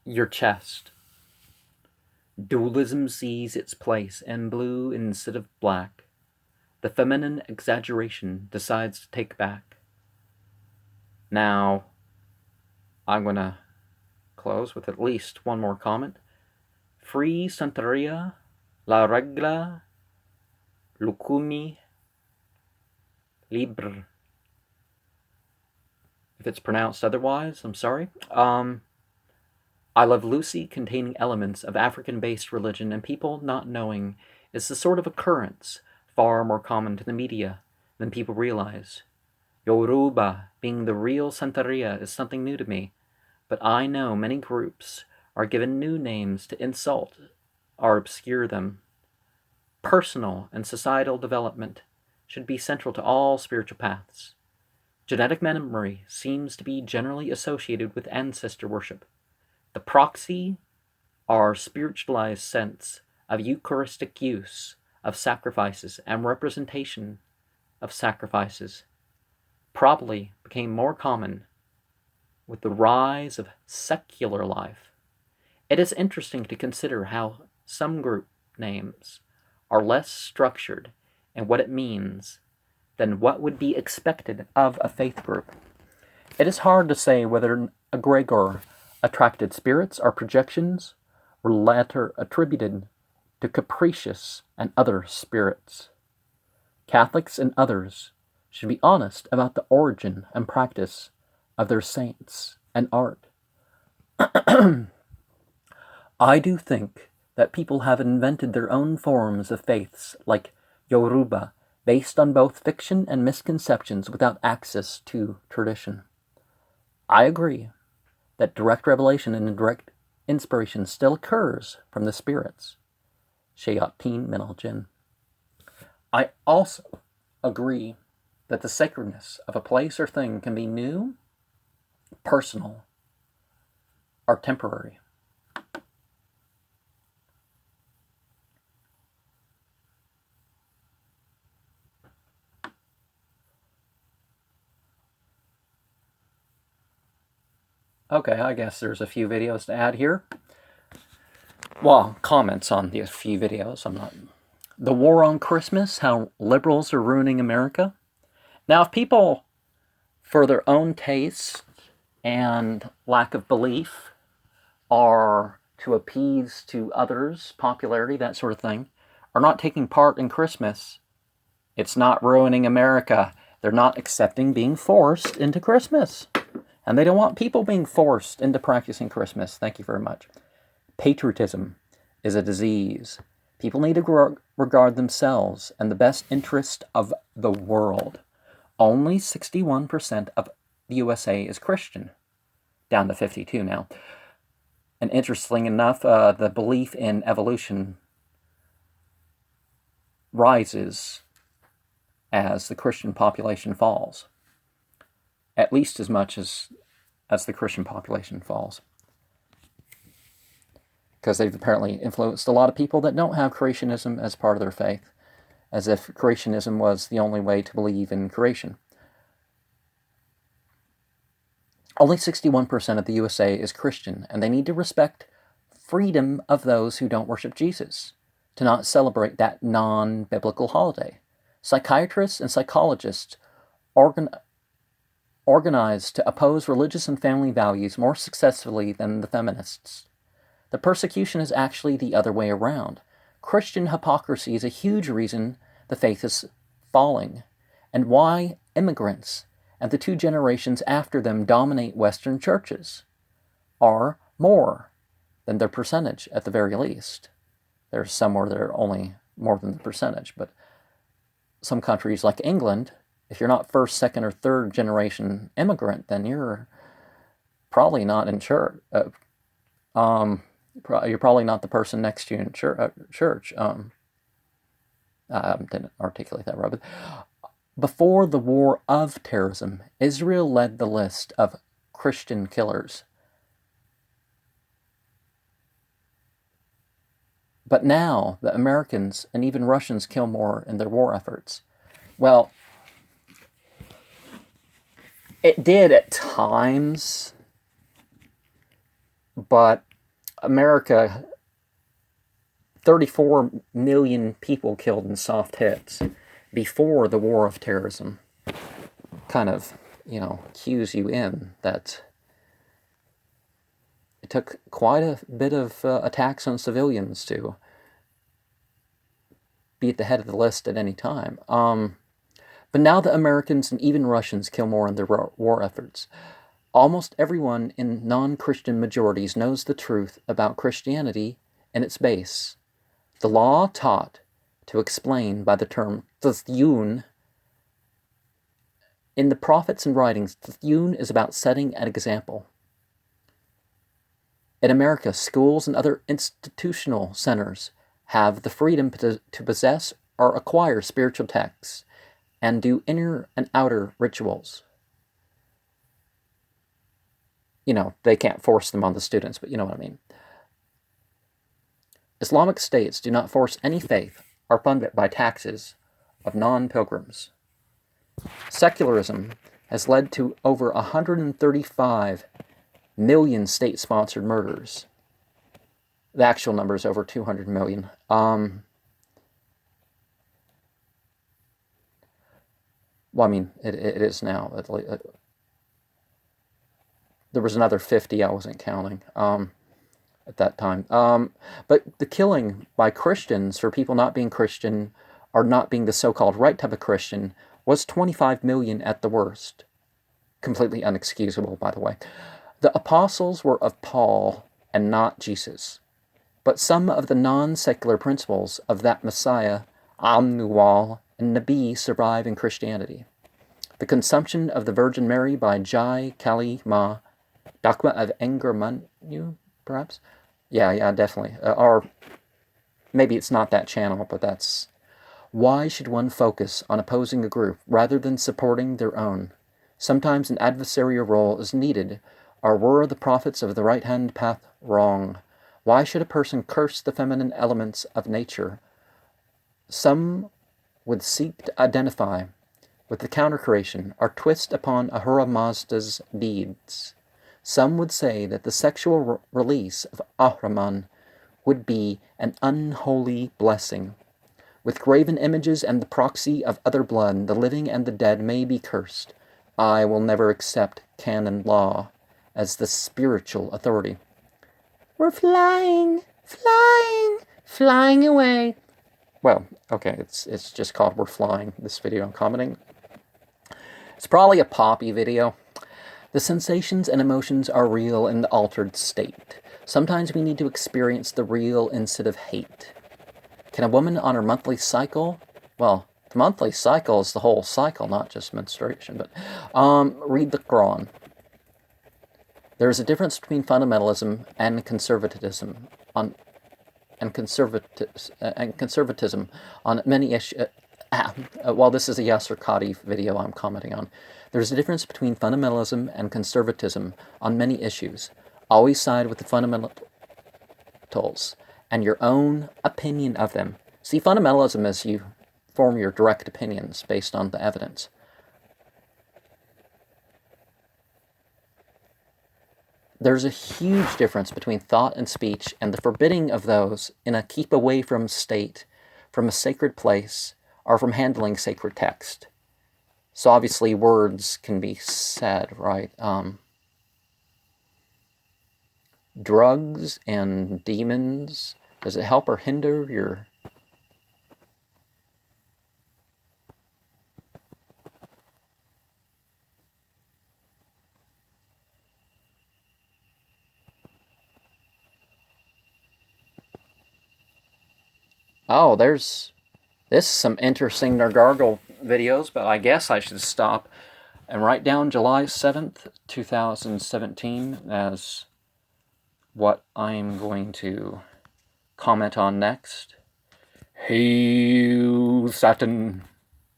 Your chest. Dualism sees its place in blue instead of black. The feminine exaggeration decides to take back. Now, I'm going to close with at least one more comment. Free Santeria, la regla, lucumi, libre. If it's pronounced otherwise, I'm sorry. I Love Lucy containing elements of African-based religion and people not knowing is the sort of occurrence far more common to the media than people realize. Yoruba being the real Santeria is something new to me, but I know many groups are given new names to insult or obscure them. Personal and societal development should be central to all spiritual paths. Genetic memory seems to be generally associated with ancestor worship. The proxy, our spiritualized sense of Eucharistic use of sacrifices and representation of sacrifices, probably became more common with the rise of secular life. It is interesting to consider how some group names are less structured in what it means than what would be expected of a faith group. It is hard to say whether egregor attracted spirits or projections were latter attributed to capricious and other spirits. Catholics and others should be honest about the origin and practice of their saints and art. I do think that people have invented their own forms of faiths, like Yoruba, based on both fiction and misconceptions without access to tradition. I agree that direct revelation and direct inspiration still occurs from the spirits. Shayatin Minal Jinn. I also agree that the sacredness of a place or thing can be new, personal, or temporary. Okay, I guess there's a few videos to add here. Well, comments on the few videos. The war on Christmas, how liberals are ruining America. Now, if people, for their own taste and lack of belief, are to appease to others, popularity, that sort of thing, are not taking part in Christmas, it's not ruining America. They're not accepting being forced into Christmas. And they don't want people being forced into practicing Christmas. Thank you very much. Patriotism is a disease. People need to regard themselves and the best interest of the world. Only 61% of the USA is Christian, down to 52 now. And interestingly enough, the belief in evolution rises as the Christian population falls, at least as much as the Christian population falls. Because they've apparently influenced a lot of people that don't have creationism as part of their faith, as if creationism was the only way to believe in creation. Only 61% of the USA is Christian, and they need to respect freedom of those who don't worship Jesus, to not celebrate that non-biblical holiday. Psychiatrists and psychologists organized to oppose religious and family values more successfully than the feminists. The persecution is actually the other way around. Christian hypocrisy is a huge reason the faith is falling, and why immigrants and the 2 generations after them dominate Western churches are more than their percentage, at the very least. There's somewhere that are only more than the percentage, but some countries like England, if you're not first, second, or third generation immigrant, then you're probably not in church. You're probably not the person next to you in church. I didn't articulate that right. But before the war of terrorism, Israel led the list of Christian killers. But now the Americans and even Russians kill more in their war efforts. Well, it did at times, but America, 34 million people killed in soft hits before the war of terrorism kind of, cues you in that it took quite a bit of attacks on civilians to be at the head of the list at any time. But now the Americans and even Russians kill more in their war efforts. Almost everyone in non-Christian majorities knows the truth about Christianity and its base. The law taught to explain by the term tithun. In the prophets and writings, tithun is about setting an example. In America, schools and other institutional centers have the freedom to possess or acquire spiritual texts and do inner and outer rituals. They can't force them on the students, but you know what I mean. Islamic states do not force any faith or fund it by taxes of non-pilgrims. Secularism has led to over 135 million state-sponsored murders. The actual number is over 200 million. It is now. There was another 50 I wasn't counting at that time. But the killing by Christians for people not being Christian or not being the so-called right type of Christian was 25 million at the worst. Completely unexcusable, by the way. The apostles were of Paul and not Jesus. But some of the non-secular principles of that Messiah, Amnual, and Nabi survive in Christianity. The consumption of the Virgin Mary by Jai Kali Ma, Dogma of Engermanu, perhaps? Yeah, definitely. Or maybe it's not that channel, but that's... Why should one focus on opposing a group rather than supporting their own? Sometimes an adversarial role is needed, or were the prophets of the right-hand path wrong? Why should a person curse the feminine elements of nature? Some would seek to identify with the counter-creation or twist upon Ahura Mazda's deeds. Some would say that the sexual release of Ahriman would be an unholy blessing. With graven images and the proxy of other blood, the living and the dead may be cursed. I will never accept canon law as the spiritual authority. We're flying away. Well, okay, it's just called We're Flying, this video I'm commenting. It's probably a poppy video. The sensations and emotions are real in the altered state. Sometimes we need to experience the real instead of hate. Can a woman on her monthly cycle, well, the monthly cycle is the whole cycle, not just menstruation, but read the Quran? There is a difference between fundamentalism and conservatism on many issues. Well, this is a Yasser Qadhi video I'm commenting on. There's a difference between fundamentalism and conservatism on many issues. Always side with the fundamentals and your own opinion of them. See, fundamentalism is you form your direct opinions based on the evidence. There's a huge difference between thought and speech and the forbidding of those in a keep away from state, from a sacred place, or from handling sacred text. So obviously words can be said, right? Drugs and demons, does it help or hinder your... Oh, this is some interesting Nargargole videos, but I guess I should stop and write down July 7th, 2017 as what I'm going to comment on next. Hail Satan!